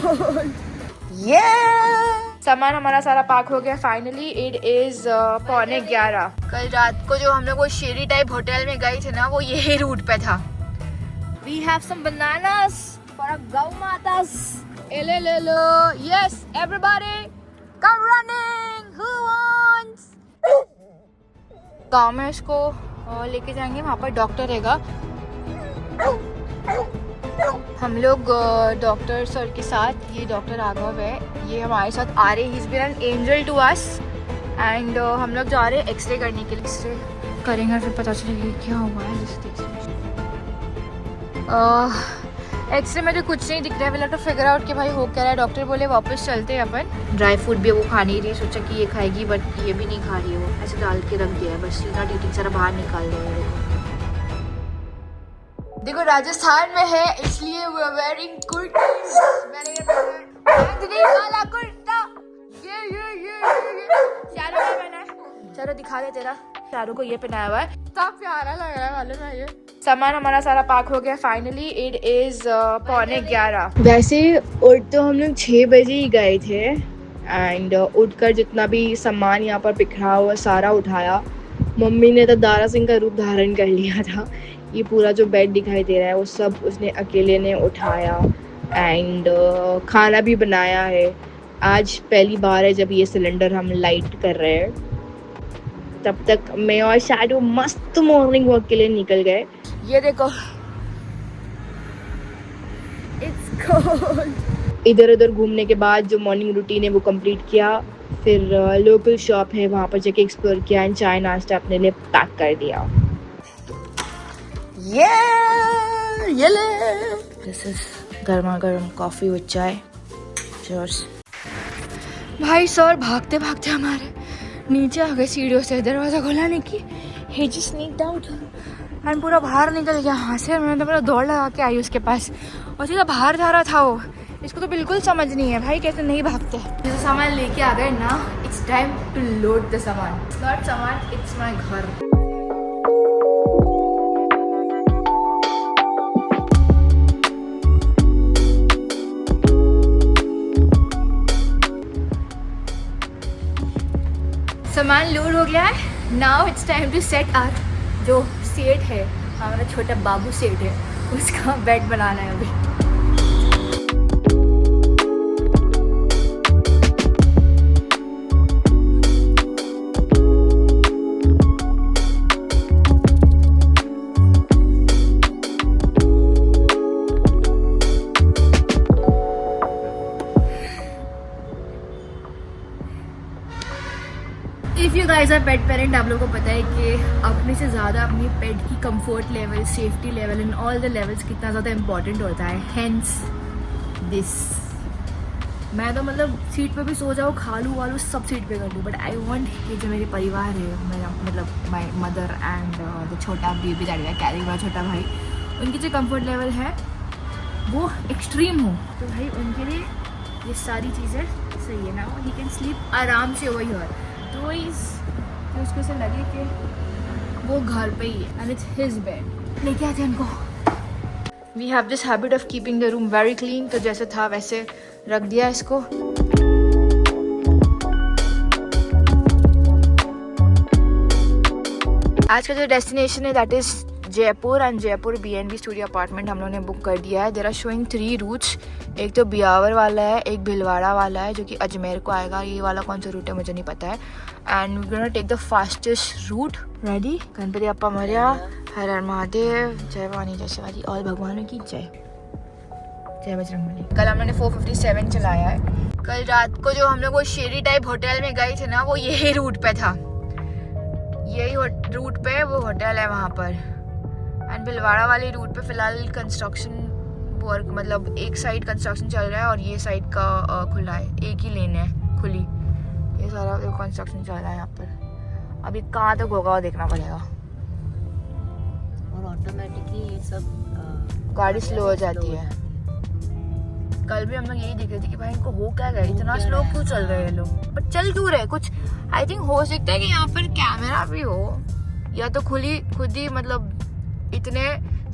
ये सामान हमारा सारा पैक हो गया फाइनली। It is 11:15। कल रात को जो हम लोग वो शेरी टाइप होटल में गए थे ना, वो यही रूट पे था। We have some bananas for a गौ मातास। ले लो। Yes everybody come running, who wants. गांव में इसको लेके जाएंगे, वहाँ पर डॉक्टर रहेगा। हम लोग डॉक्टर सर के साथ, ये डॉक्टर राघव है, ये हमारे साथ आ रहे। He is been an angel to us and हम लोग जा रहे हैं एक्सरे करने के लिए। एक्सरे करेंगे फिर पता चलेगा क्या हुआ है। एक्सरे में तो कुछ नहीं दिख रहा है। We have to figure out कि भाई हो क्या रहा है। डॉक्टर बोले वापस चलते हैं अपन। ड्राई फ्रूट भी वो खा नहीं रही, सोचा कि ये खाएगी बट ये भी नहीं खा रही है। वो ऐसे डाल के रख दिया है, बस सीधा टीटी सारा बाहर निकाल दिया है। देखो राजस्थान में है इसलिए वी आर वेयरिंग कुर्तीज। मैंने ये बांधनी वाला कुर्ता ये चारों ने पहना है। चलो दिखा दे तेरा। चारों को ये पहनाया हुआ है, इतना प्यारा लग रहा है वाले में। ये सामान हमारा सारा पैक हो गया फाइनली। It is 11:15। वैसे उठ तो हम लोग 6 बजे ही गए थे एंड उठकर जितना भी सामान यहाँ पर बिखरा हुआ सारा उठाया। मम्मी ने तो दारा सिंह का रूप धारण कर लिया था। ये पूरा जो बेड दिखाई दे रहा है वो सब उसने अकेले ने उठाया एंड खाना भी बनाया है। आज पहली बार है जब ये सिलेंडर हम लाइट कर रहे हैं। तब तक मैं और शैडो मस्त मॉर्निंग वॉक के लिए निकल गए। ये देखो इट्स कोल्ड। इधर उधर घूमने के बाद जो मॉर्निंग रूटीन है वो कंप्लीट किया। फिर लोकल शॉप है वहाँ पर जाके एक्सप्लोर किया एंड चाय नाश्ता अपने लिए पैक कर दिया। ये ले दिस इज गर्मा गर्म कॉफी विद चाय। चीयर्स। भाई सर भागते भागते हमारे नीचे आ गए सीढ़ियों से। दरवाजा खोला नहीं कि he just sneaked out and पूरा बाहर निकल गया हाथ से। मैंने तो पूरा दौड़ लगा के आई उसके पास और सीधा बाहर जा रहा था वो। इसको तो बिल्कुल समझ नहीं है भाई कैसे नहीं भागते। जैसे सामान लेके आ गए ना, it's time to load the सामान। इट्स नॉट सामान, इट्स माई घर। सामान लोड हो गया है। Now it's time to set our जो सेट है, हमारा छोटा बाबू सेट है, उसका बेड बनाना है अभी। If you guys are pet parent, आप लोगों को पता है कि अपने से ज़्यादा अपनी पेट की comfort level, safety level and all the levels कितना ज़्यादा इंपॉर्टेंट होता है। Hence this. मैं तो मतलब सीट पे भी सो जाऊँ, खा लूँ वालू सब सीट पे कर लूँ, बट आई वॉन्ट कि जो मेरे परिवार है, मेरा मतलब माई मदर एंड जो छोटा बेबी डैडी है, कैरी वाला छोटा भाई, उनकी जो कंफर्ट लेवल है वो एक्सट्रीम हो, तो भाई उनके लिए ये सारी चीज़ें सही है ना। ही कैन स्लीप आराम से ओवर हियर। तो उसको से लगे कि वो घर पे ही है एंड इट्स हिज बेड। लेके आते हैं उनको। We have this habit of keeping the room very clean, तो जैसे था वैसे रख दिया इसको। आज का जो डेस्टिनेशन है that is Jaipur and Jaipur BNB studio apartment हम लोगों ने बुक कर दिया है। There are showing 3 routes. एक तो बियावर वाला है, एक भिलवाड़ा वाला है जो कि अजमेर को आएगा। ये वाला कौन सा रूट है मुझे नहीं पता है। And we gonna take the fastest route. Ready? Ganpati अप्पा मरिया, हर हर महादेव, जय भवानी जय शिवाजी, और भगवानों की जय। जय बजरंगबली। कल हम लोगों ने 457 चलाया है। कल रात को जो हम लोग वो शेरी टाइप होटल में गए थे ना, वो यही रूट पे था। यही रूट पे वो होटल है वहाँ पर। एंड भिलवाड़ा वाली रूट पे फिलहाल कंस्ट्रक्शन वर्क, मतलब एक साइड कंस्ट्रक्शन चल रहा है और ये साइड का खुला है, एक ही लेन है खुली। ये सारा कंस्ट्रक्शन चल रहा है यहाँ पर। अभी कहाँ तक होगा वो देखना पड़ेगा। और ऑटोमेटिकली ये सब गाड़ी स्लो हो जाती है। कल भी हम लोग यही देख रहे थे कि भाई इनको हो क्या गया, इतना स्लो क्यों चल रहे हैं लोग, बट चल क्यों रहे कुछ। आई थिंक हो सकता है कि यहाँ पर कैमरा भी हो, या तो खुद ही मतलब इतने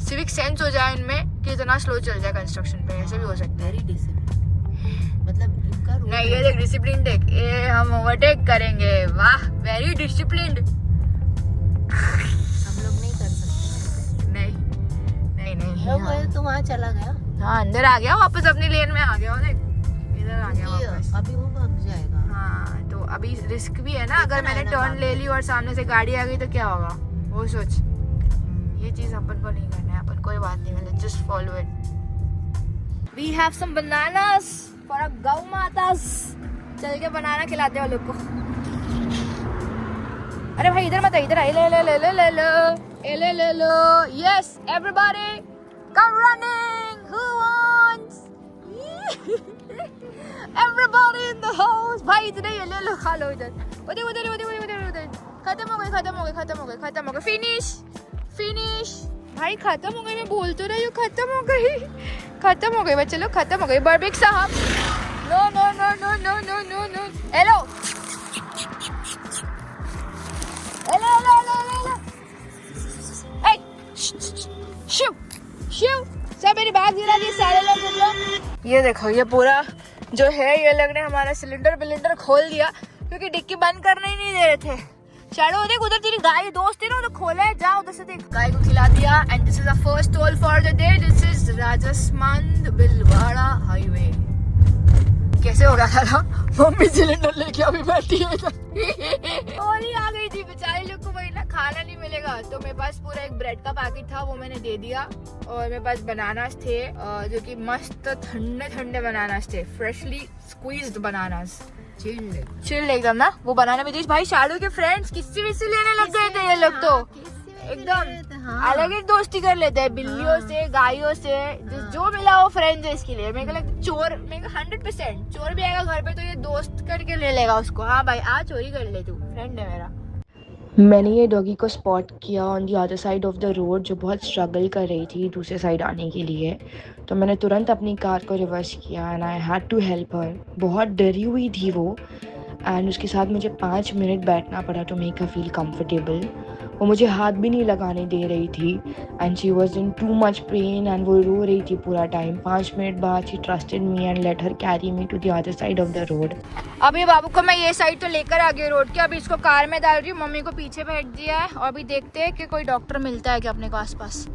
सिविक सेंस हो जाए इनमें कि इतना स्लो चल जाए कंस्ट्रक्शन पे। ऐसे भी हो सकता है। Very discipline. मतलब इनका रूल नहीं ये देख डिसिप्लिन देख, ये हम ओवरटेक करेंगे, वाह वेरी डिसिप्लिन्ड। हम लोग नहीं कर सकते। नहीं नहीं नहीं वो तो वहाँ चला गया हाँ अंदर आ गया वापस, अपनी लेन में आ गया, देख इधर आ गया वापस। अभी वो भाग जाएगा। हाँ तो अभी रिस्क भी है ना, अगर मैंने टर्न ले ली और सामने से गाड़ी आ गई तो क्या होगा, वो सोच। ये चीज अपन को नहीं करना है, अपन कोई बात नहीं, मतलब just follow it. We have some bananas for a गौ मातास। चल के बनाना खिलाते हैं वो लोग को। अरे भाई इधर मत, इधर आ, ले ले ले ले ले ले ले ले लो। Yes everybody come running, who wants everybody in the house. भाई इधर ही ले लो, खा लो इधर, उधर उधर उधर उधर उधर। खत्म हो गई खत्म हो गई खत्म हो गई खत्म हो गई, फिनिश फिनिश। भाई खत्म हो गई, मैं बोल तो रही हूँ खत्म हो गई, खत्म हो गई बच्चे लोग, खत्म हो गई। बर्बिक साहब no no no no no no no no, hello hello hello hello hello, ए शिव शिव, सब मेरी बैग गिरा दी सारे लोग। ये देखो ये पूरा जो है, ये लोग ने हमारा सिलेंडर खोल दिया क्योंकि डिक्की बंद करने ही नहीं दे रहे थे। चलो देख उधर तेरी गाय दोस्त है ना, उधर खोला है, जा उधर से देख। गाय को खिला दिया and this is the first toll for the day. This is Rajasthan Bhilwara highway. कैसे हो गया था ना, मम्मी सिलेंडर लेके अभी बैठी है और ही आ गई थी बेचारी लोग को, वही ना खाना नहीं मिलेगा तो मेरे पास पूरा एक ब्रेड का पैकेट था, वो मैंने दे दिया। और मेरे पास बनानास थे जो कि मस्त ठंडे ठंडे बनानास थे, फ्रेशली स्क्वीज्ड बनानास, चिल्ड एकदम ना। वो बनाना भी थी भाई, शालू के फ्रेंड्स किसी भी से लेने लग गए थे ये लोग, तो एकदम अलग एक दोस्ती कर लेते हैं बिल्लियों से, गायों से, जो मिला वो फ्रेंड्स है इसके लिए। मेरे को लगता चोर, मेरे को 100% चोर भी आएगा घर पे तो ये दोस्त करके ले लेगा उसको। हाँ भाई आ चोरी कर ले, तू फ्रेंड है मेरा। मैंने ये डॉगी को स्पॉट किया on the other side of the road, जो बहुत स्ट्रगल कर रही थी दूसरे साइड आने के लिए, तो मैंने तुरंत अपनी कार को रिवर्स किया and I had to help her. बहुत डरी हुई थी वो एंड उसके साथ मुझे 5 मिनट बैठना पड़ा to make her feel comfortable. वो मुझे हाथ भी नहीं लगाने दे रही थी and she was in too much pain and वो रो रही थी पूरा टाइम। 5 मिनट बाद she trusted me and let her carry me to the other side of the road. अभी बाबू को मैं ये साइड तो लेकर आ गई रोड के, अभी इसको कार में डाल रही हूँ, मम्मी को पीछे बैठ दिया है और अभी देखते हैं कि कोई डॉक्टर मिलता है क्या अपने को आसपास।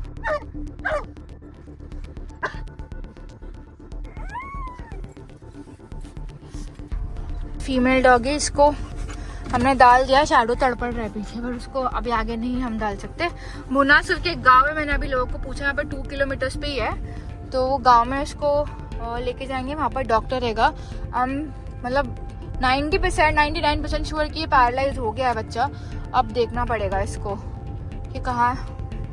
फीमेल डॉगी, इसको हमने डाल दिया, शैडो तड़पड़ रहा है पीछे, पर उसको अभी आगे नहीं हम डाल सकते। मुनासिर के गांव में मैंने अभी लोगों को पूछा, यहाँ पर 2 किलोमीटर्स पे ही है, तो वो गांव में इसको लेके जाएंगे, वहाँ पर डॉक्टर रहेगा। मतलब 90% 99% श्योर कि ये पैरालाइज हो गया है बच्चा। अब देखना पड़ेगा इसको कि कहाँ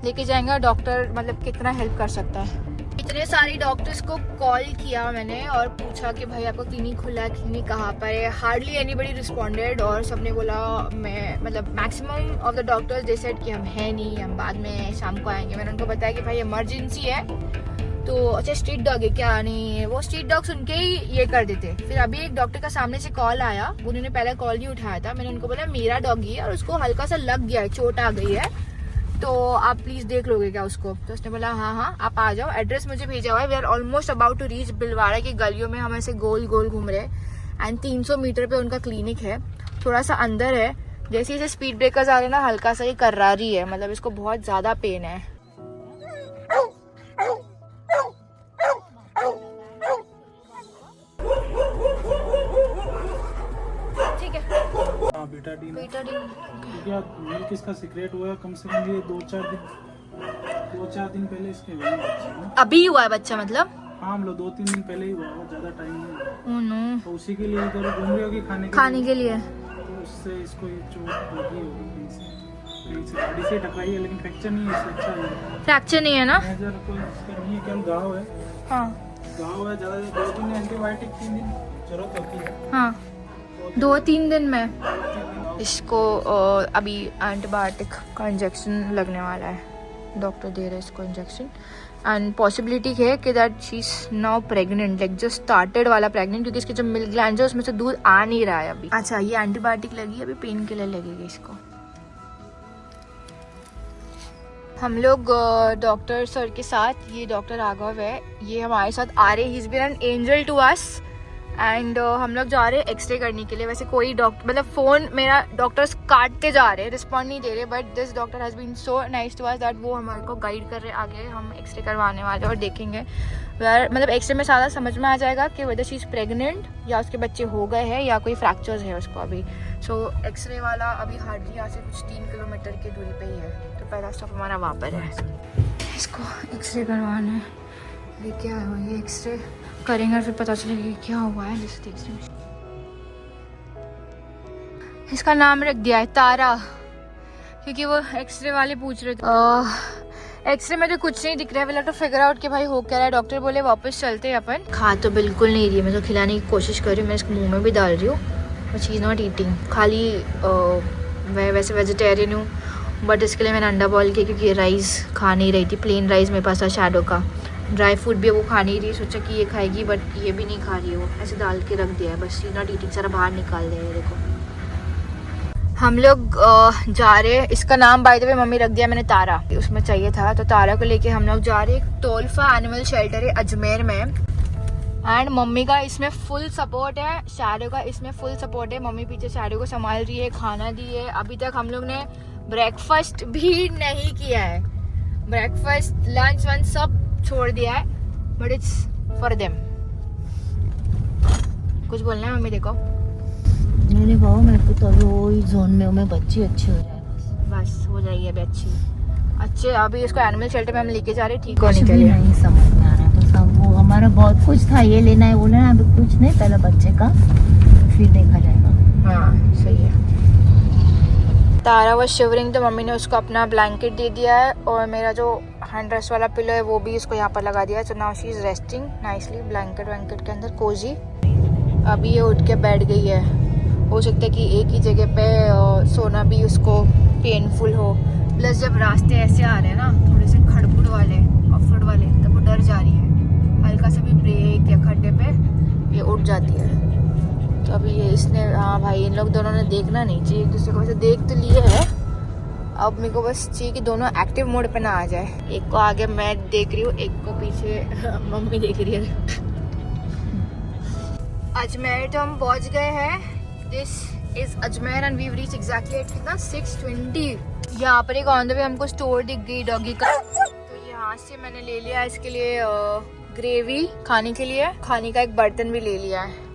लेके जाएंगे, डॉक्टर मतलब कितना हेल्प कर सकता है। इतने सारे डॉक्टर्स को कॉल किया मैंने और पूछा कि भाई आपका क्लिनिक खुला है, क्लिनिक कहाँ पर है। हार्डली एनीबडी रिस्पॉन्डेड और सबने बोला, मैं मतलब maximum of the doctors they said कि हम है नहीं, हम बाद में शाम को आएंगे। मैंने उनको बताया कि भाई इमरजेंसी है, तो अच्छा स्ट्रीट डॉग है क्या, नहीं वो स्ट्रीट डॉग सुन के ही ये कर देते। फिर अभी एक डॉक्टर का सामने से कॉल आया, उन्होंने पहले कॉल नहीं उठाया था। मैंने उनको बोला मेरा डॉगी है और उसको हल्का सा लग गया है, चोट आ गई है, तो आप प्लीज देख लोगे क्या उसको। तो उसने बोला हाँ हाँ आप आ जाओ, एड्रेस मुझे भेजा हुआ है। We are almost about to reach बिलवाड़ा की गलियों में, हम ऐसे गोल गोल घूम रहे हैं एंड 300 मीटर पे उनका क्लिनिक है, थोड़ा सा अंदर है। जैसे जैसे स्पीड ब्रेकर्स आ रहे हैं ना, हल्का सा ये कर्रारी है, मतलब इसको बहुत ज्यादा पेन है। ठीक है बेटाडीन क्या मिल्क इसका सीक्रेट हुआ है, कम से कम ये 2-4 दिन पहले इसके हुए बच्चे। अभी हुआ है बच्चा मतलब? हाँ हम लोग 2-3 दिन पहले ही हुआ है, ज्यादा टाइम नहीं। Oh no. तो उसी के लिए इधर घूम रही होगी खाने के लिए। तो उससे इसको ये चोट लगी होगी कहीं से गाड़ी से टकराई है, लेकिन फ्रैक्चर नहीं है, इससे अच्छा है। फ्रैक्चर नहीं है ना? मेजर कोई इसका नहीं है, केवल घाव है। हाँ घाव है, ज्यादा 2 दिन एंटीबायोटिक 3 दिन जरूरत होती है। हाँ 2-3 दिन में इसको अभी एंटीबायोटिक का इंजेक्शन लगने वाला है, डॉक्टर दे रहे हैं इसको इंजेक्शन। एंड पॉसिबिलिटी है कि that she is now pregnant, like just started वाला प्रेग्नेंट, क्योंकि इसके जो मिल्क ग्लैंड है उसमें से दूध आ नहीं रहा है अभी। अच्छा ये एंटीबायोटिक लगी, अभी पेन किलर लगेगी इसको। हम लोग डॉक्टर सर के साथ, ये डॉक्टर राघव है, ये हमारे साथ आ रहे, he is been an angel to us and हम लोग जा रहे हैं एक्सरे करने के लिए। वैसे कोई डॉक्टर मतलब फ़ोन मेरा डॉक्टर्स काटते जा रहे हैं, रिस्पॉन्ड नहीं दे रहे, but this doctor has been so nice to us that वो हमारे को गाइड कर रहे आगे। हम एक्सरे करवाने वाले और देखेंगे यार, मतलब एक्सरे में ज़्यादा समझ में आ जाएगा कि वेदर शी इज़ प्रेग्नेंट या उसके बच्चे हो गए हैं या कोई फ्रैक्चर्स है उसको अभी। सो एक्सरे वाला अभी हार्डली यहाँ से कुछ 3 किलोमीटर की दूरी पे ही है, तो पहला स्टॉप हमारा वहाँ पर है। इसको एक्सरे करवाना है, लेके आए हो, ये एक्सरे करेंगे फिर पता चलेगा क्या हुआ है। जैसे एक्सरे इसका नाम रख दिया है तारा, क्योंकि वो एक्सरे वाले पूछ रहे थे। एक्सरे में तो कुछ नहीं दिख रहा है, वेल टू फिगर आउट कि भाई हो क्या रहा है। डॉक्टर बोले वापस चलते हैं अपन। खा तो बिल्कुल नहीं रही है, मैं तो खिलाने की कोशिश कर रही हूँ, मैं इसको मुंह में भी डाल रही हूँ, but she is not eating. खाली मैं वैसे वेजिटेरियन हूँ, बट इसके लिए मैंने अंडा बॉयल किया क्योंकि राइस खा नहीं रही थी। प्लेन राइस मेरे पास था शैडो का, ड्राई फ्रूट भी वो खा नहीं रही, सोचा कि ये खाएगी बट ये भी नहीं खा रही है, वो ऐसे डाल के रख दिया है बस। शी नॉट ईटिंग, सारा बाहर निकाल दिया है। देखो हम लोग जा रहे हैं, इसका नाम बाय द वे मम्मी रख दिया मैंने तारा, उसमें चाहिए था, तो तारा को लेके हम लोग जा रहे हैं। तोल्फा एनिमल शेल्टर है अजमेर में, एंड मम्मी का इसमें फुल सपोर्ट है, शैडो का इसमें फुल सपोर्ट है। मम्मी पीछे शैडो को संभाल रही है, खाना दी है। अभी तक हम लोग ने ब्रेकफास्ट भी नहीं किया है, ब्रेकफास्ट लंच वंच सब छोड़ दिया है, बट इट्स फॉर देम। कुछ बोलना है मम्मी? देखो मेरे बाबा, मेरे को तो अभी वही जोन में हूँ, मैं बच्ची अच्छी हो जाए बस हो जाएगी अभी अच्छे। अभी इसको एनिमल शेल्टर में हम लेके जा रहे हैं ठीक होने कुछ के भी लिए। नहीं समझ में आ रहा है, बस अब वो हमारा बहुत कुछ था, ये लेना है वो लेना है, अभी कुछ नहीं, पहले बच्चे का फिर देखा जाएगा। हाँ सही है। तारा वो शिवरिंग, तो मम्मी ने उसको अपना ब्लैंकेट दे दिया है, और मेरा जो हैंड रेस्ट वाला पिलो है वो भी इसको यहाँ पर लगा दिया है। So now she is resting nicely blanket वैंकेट के अंदर कोजी। अभी ये उठ के बैठ गई है, हो सकता है कि एक ही जगह पे सोना भी उसको पेनफुल हो। प्लस जब रास्ते ऐसे आ रहे हैं ना थोड़े से खड़बुड़ वाले, ऑफ रोड वाले, तब वो डर जा रही है। हल्का सा भी ब्रेक या खड्डे पे ये उठ जाती है। तो अभी ये इसने, हाँ भाई इन लोग दोनों ने देखना नहीं चाहिए एक दूसरे को, वैसे देख तो लिए है, अब मेरे को बस चाहिए कि दोनों एक्टिव मोड पे ना आ जाए। एक को आगे मैं देख रही हूँ, एक को पीछे मम्मी देख रही है। अजमेर तो हम पहुँच गए हैं। This is Ajmer and we've reach exactly at कितना 6:20। यहाँ पर एक ऑन द वे हमको स्टोर दिख गई डॉगी का, तो यहाँ से मैंने ले लिया इसके लिए ग्रेवी खाने के लिए, खाने का एक बर्तन भी ले लिया है।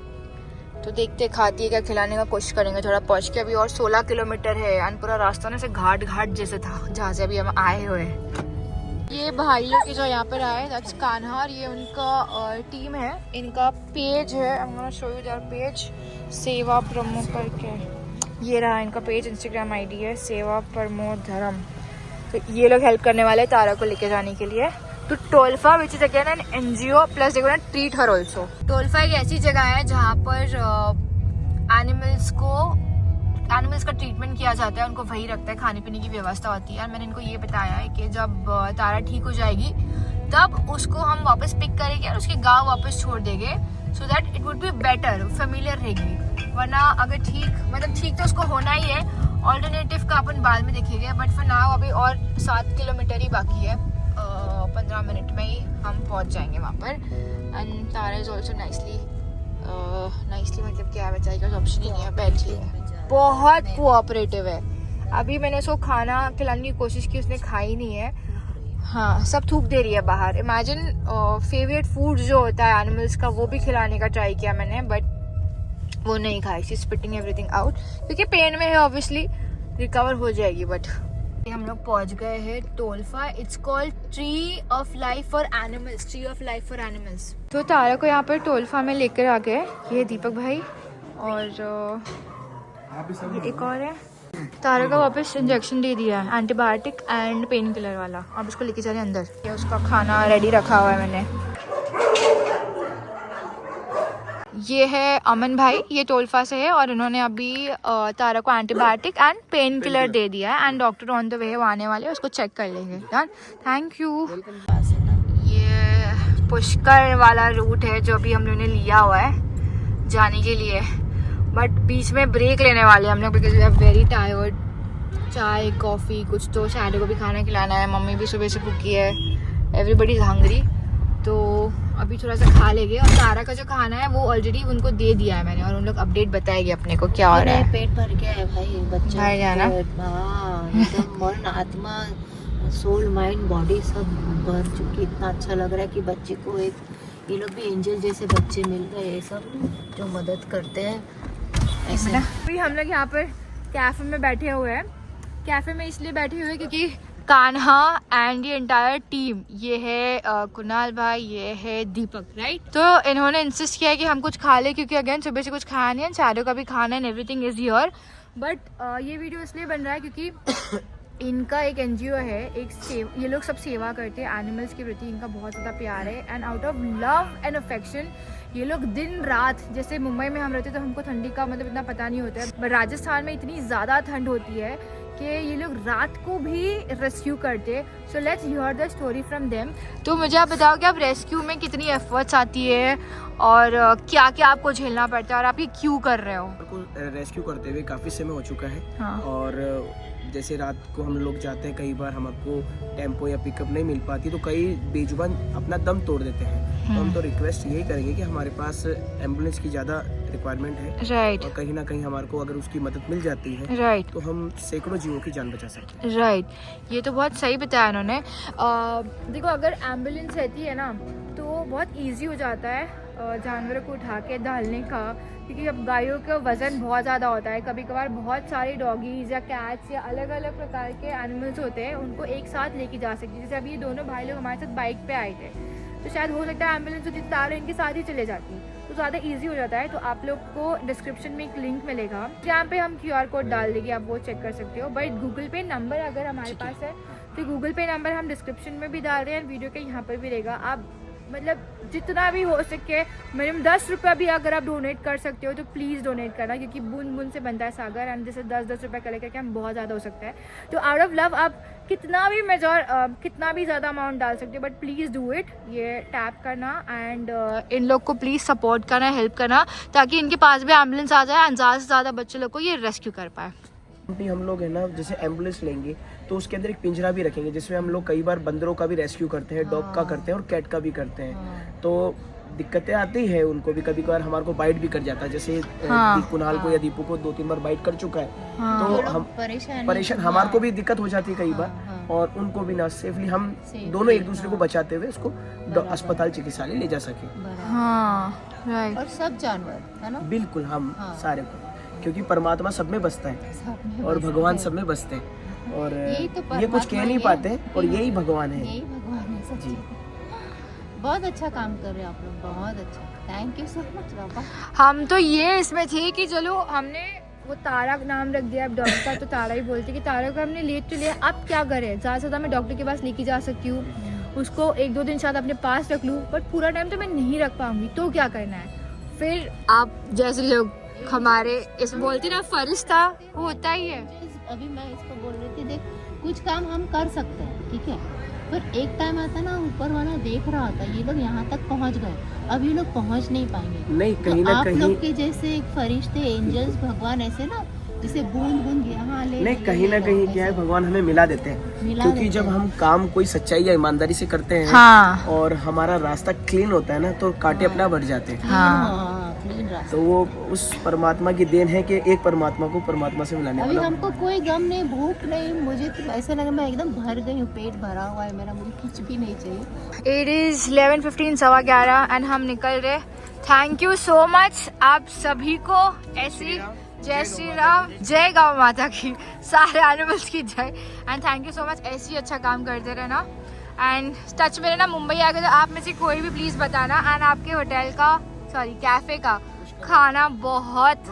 तो देखते खाती है क्या, खिलाने का कोशिश करेंगे थोड़ा पहुँच के। अभी और 16 किलोमीटर है, एंड पूरा रास्ता ना से घाट घाट जैसे था जहाँ से अभी हम आए हुए हैं। ये भाई लोग के जो यहाँ पर आए, दैट्स कान्हा, और ये उनका टीम है, इनका पेज है, I am gonna show you their page, सेवा प्रमो करके। ये रहा इनका पेज, इंस्टाग्राम आईडी है सेवा प्रमो धर्म। तो ये लोग हेल्प करने वाले हैं तारा को लेके जाने के लिए तो TOLFA, which is again an NGO plus they gonna treat her also. TOLFA एक ऐसी जगह है जहाँ पर एनिमल्स का ट्रीटमेंट किया जाता है, उनको वही रखता है, खाने पीने की व्यवस्था होती है। और मैंने इनको ये बताया है कि जब तारा ठीक हो जाएगी तब उसको हम वापस पिक करेंगे और उसके गांव वापस छोड़ देंगे, so that it would be better, familiar रहेगी। वरना अगर ठीक तो उसको होना ही है, ऑल्टरनेटिव का अपन बाद में देखेंगे, बट फॉर नाउ अभी और 7 किलोमीटर ही बाकी है, 15 मिनट में ही हम पहुंच जाएंगे वहाँ पर। And Tara is also nicely मतलब क्या बेचारी का ऑप्शन ही नहीं है, बैठी है, बहुत कोऑपरेटिव है। अभी मैंने उसको खाना खिलाने की कोशिश की, उसने खाई नहीं है, हाँ सब थूक दे रही है बाहर। इमेजिन फेवरेट फूड जो होता है एनिमल्स का वो भी खिलाने का ट्राई किया मैंने, बट वो नहीं खाई, शी स्पिटिंग एवरीथिंग आउट, क्योंकि पेन में है, ऑब्वियसली रिकवर हो जाएगी। बट हम लोग पहुंच गए हैं TOLFA, it's called tree of life for animals, tree of life for animals. तो तारा को यहाँ पर टोल्फा में लेकर आ गए, ये दीपक भाई और एक और है। तारा का वापस इंजेक्शन दे दिया है, एंटीबायोटिक एंड पेन किलर वाला। अब उसको लेके जा रहे हैं अंदर। ये उसका खाना रेडी रखा हुआ है मैंने। ये है अमन भाई, ये टोल्फा से है, और इन्होंने अभी तारा को एंटीबायोटिक एंड पेन किलर दे दिया है, and doctor on the way वो आने वाले हैं, उसको चेक कर लेंगे। Done, thank you. ये पुष्कर वाला रूट है जो अभी हम लोगों ने लिया हुआ है जाने के लिए, बट बीच में ब्रेक लेने वाले हम लोग, because we are very tired. चाय कॉफ़ी कुछ तो, शैडो को भी खाना खिलाना है, मम्मी भी सुबह से भूखी है, एवरीबडी इज हंग्री। तो अभी थोड़ा सा खा लेंगे। और तारा का जो खाना है वो ऑलरेडी उनको दे दिया है मैंने, और उन लोग अपडेट बताएंगे अपने को क्या हो रहा है। पेट भर गया है भाई बच्चा भर गया ना? हाँ एकदम मन आत्मा सोल माइंड बॉडी सब भर चुकी। इतना अच्छा लग रहा है कि बच्चे को एक ये लोग भी एंजल जैसे बच्चे मिल गए, ये सब जो मदद करते हैं ऐसे। अभी हम लोग यहाँ पर कैफे में बैठे हुए हैं। कैफे में इसलिए बैठे हुए हैं क्योंकि कान्हा एंड ये एंटायर टीम, ये है कुणाल भाई, ये है दीपक, राइट। तो इन्होंने इंसिस्ट किया है कि हम कुछ खा ले, क्योंकि अगेन सुबह से कुछ खाया नहीं है, चारों का भी खाना है, एवरीथिंग इज हियर। बट ये वीडियो इसलिए बन रहा है क्योंकि इनका एक एनजीओ है, ये लोग सब सेवा करते हैं एनिमल्स के प्रति, इनका बहुत ज़्यादा प्यार है। And out of love and affection ये लोग दिन रात, जैसे मुंबई में हम रहते तो हमको ठंडी का मतलब इतना पता नहीं होता है, बट राजस्थान में इतनी ज़्यादा ठंड होती है कि ये लोग रात को भी रेस्क्यू करते। So let's hear the story from them. तो मुझे आप बताओ कि आप रेस्क्यू में कितनी एफर्ट्स आती है और क्या क्या आपको झेलना पड़ता है और आप ये क्यों कर रहे हो? रेस्क्यू करते हुए काफ़ी समय हो चुका है। हाँ। और जैसे रात को हम लोग जाते हैं, कई बार हमको टेम्पो या पिकअप नहीं मिल पाती, तो कई बेजुबान अपना दम तोड़ देते हैं। तो हम तो रिक्वेस्ट यही करेंगे कि हमारे पास एम्बुलेंस की ज़्यादा रिक्वायरमेंट है, राइट, और कहीं ना कहीं हमारे को अगर उसकी मदद मिल जाती है, राइट, तो हम सैकड़ों जीवों की जान बचा सकते हैं। राइट। ये तो बहुत सही बताया इन्होंने। देखो अगर एम्बुलेंस रहती है ना तो बहुत इजी हो जाता है जानवरों को उठा के डालने का, क्योंकि अब गायों का वज़न बहुत ज़्यादा होता है। कभी कभार बहुत सारे डॉगीज़ या कैट्स या अलग अलग प्रकार के एनिमल्स होते हैं, उनको एक साथ लेके जा सकते हैं। जैसे अभी ये दोनों भाई लोग हमारे साथ बाइक पे आए थे, तो शायद हो सकता है एम्बुलेंस होती तो तारा इनके साथ ही चले जाती, तो ज़्यादा इजी हो जाता है। तो आप लोग को डिस्क्रिप्शन में एक लिंक मिलेगा जहाँ पे हम QR कोड डाल देंगे, आप वो चेक कर सकते हो। बट गूगल पे नंबर अगर हमारे पास है तो गूगल पे नंबर हम डिस्क्रिप्शन में भी डाल रहे हैं, वीडियो के यहाँ पर भी रहेगा। आप मतलब जितना भी हो सके मिनिमम 10 रुपये भी अगर आप डोनेट कर सकते हो तो प्लीज़ डोनेट करना, क्योंकि बूंद बूंद से बनता है सागर, एंड जैसे 10-10 रुपये कलेक्ट करके हम बहुत ज़्यादा हो सकता है। तो आउट ऑफ लव आप कितना भी ज़्यादा अमाउंट डाल सकते हो, बट प्लीज़ डू इट। ये टैप करना एंड इन लोग को प्लीज़ सपोर्ट करना, हेल्प करना, ताकि इनके पास भी एम्बुलेंस आ जाए एंड ज़्यादा से ज़्यादा बच्चे लोग को ये रेस्क्यू कर पाए। हम लोग है ना, जैसे एम्बुलेंस लेंगे तो उसके अंदर एक पिंजरा भी रखेंगे, जिसमें हम लोग कई बार बंदरों का भी रेस्क्यू करते हैं, डॉग का करते हैं और कैट का भी करते हैं। तो दिक्कतें आती है उनको भी, कभी कभार हमारे को बाइट भी कर जाता है। जैसे कुणाल को या दीपू को 2-3 बार बाइट कर चुका है, तो हम परेशान हमारे को भी दिक्कत हो जाती है कई बार, और उनको भी ना सेफली हम दोनों एक दूसरे को बचाते हुए उसको अस्पताल चिकित्सालय ले जा सके। और सब जानवर है ना, बिल्कुल हम सारे को, क्योंकि परमात्मा सब में बसता है और भगवान सब में बसते हैं, और ये कुछ कह नहीं पाते और यही भगवान है। यही भगवान है सच्ची। बहुत अच्छा काम कर रहे हैं आप लोग, बहुत अच्छा, थैंक यू सो मच बाबा। हम तो ये इसमें थे कि चलो हमने वो तारा नाम रख दिया अब डॉक्टर का, तो तारा ही बोलते कि तारा को हमने ले तो लिया, अब क्या करें, ज़्यादा से ज़्यादा मैं डॉक्टर के पास लेके जा सकती हूँ, उसको 1-2 दिन शायद अपने पास रख लूँ, बट पूरा टाइम तो मैं नहीं रख पाऊँगी, तो क्या करना है। फिर आप जैसे लोग हमारे इस बोलते ना फरिश्ता, वो होता ही है। अभी मैं इसको बोल रही थी, देख कुछ काम हम कर सकते हैं ठीक है, पर एक टाइम आता ना ऊपर वाला देख रहा होता, ये लोग यहाँ तक पहुँच गए, अब ये लोग पहुँच नहीं पाएंगे। नहीं कहीं ना कहीं आप लोग के जैसे एक फरिश्ते एंजल्स भगवान ऐसे ना, जैसे बूंद बूंद यहाँ ले, नहीं कहीं ना कहीं क्या है, भगवान हमें मिला देते हैं, क्योंकि जब हम काम कोई सच्चाई या ईमानदारी से करते हैं और हमारा रास्ता क्लीन होता है ना, तो कांटे अपना बढ़ जाते हैं। तो वो उस परमात्मा की देन है कि एक परमात्मा को परमात्मा से मिलाने अभी वाला। हमको कोई गम नहीं, भूख नहीं, मुझे तो ऐसा लगा मैं एकदम भर गई हूँ, पेट भरा हुआ है मेरा, मुझे कुछ भी नहीं चाहिए। It is 11:15, 11:15 एंड हम निकल रहे। थैंक यू सो मच आप सभी को, ऐसी जय श्री राम, जय गौ माता की, सारे एनिमल्स की जय, and thank you so much. ऐसे ही अच्छा काम करते रहना एंड टच में रहना। मुंबई आ गए तो आप में से कोई भी प्लीज़ बताना, एंड आपके होटल का कैफे का खाना बहुत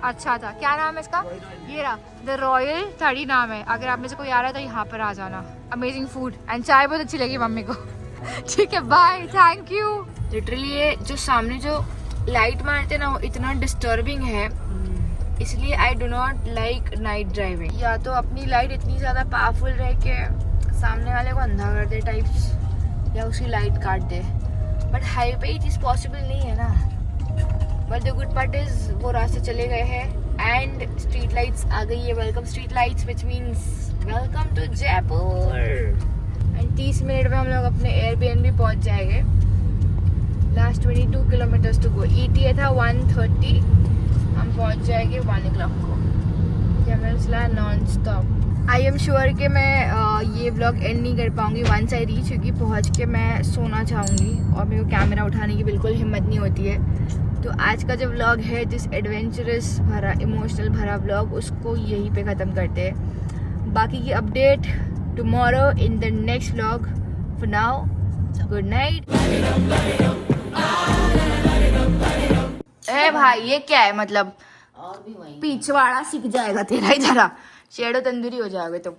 अच्छा था। क्या नाम है इसका? ये रहा, द रॉयल 30 नाम है। अगर आप में से कोई आ रहा है तो यहाँ पर आ जाना। अमेजिंग फूड एंड चाय बहुत अच्छी लगी मम्मी को। ठीक है, बाय, थैंक यू। लिटरली ये जो सामने जो लाइट मारते ना, वो इतना डिस्टर्बिंग है, इसलिए I do not like night driving. या तो अपनी लाइट इतनी ज़्यादा पावरफुल रहे कि सामने वाले को अंधा कर दे टाइप्स, या उसकी लाइट काट दे, बट हाईवे ये चीज़ पॉसिबल नहीं है ना। But the good part is वो रास्ते चले गए हैं एंड स्ट्रीट लाइट्स आ गई है। Welcome street lights, which means welcome to Jaipur. And 30 minute में हम लोग अपने एयरबीएनबी पहुंच जाएंगे। Last 22 kilometres to go. ETA था 1:30, हम पहुंच जाएंगे 1 o'clock को। कैमरा चला non stop. I am sure कि मैं ये व्लॉग एंड नहीं कर पाऊंगी वंस आई रीच, क्योंकि पहुंच के मैं सोना चाहूँगी और मेरे को कैमरा उठाने की बिल्कुल हिम्मत नहीं होती है। तो आज का जो व्लॉग है, जिस एडवेंचरस भरा इमोशनल भरा व्लॉग, उसको यहीं पे ख़त्म करते हैं। बाकी की update tomorrow in the next vlog. For now good night. ए भाई ये क्या है, मतलब और भी वही पिछवाड़ा सीख जाएगा तेरा ही, जरा शेडो तंदूरी हो जाओगे तुम।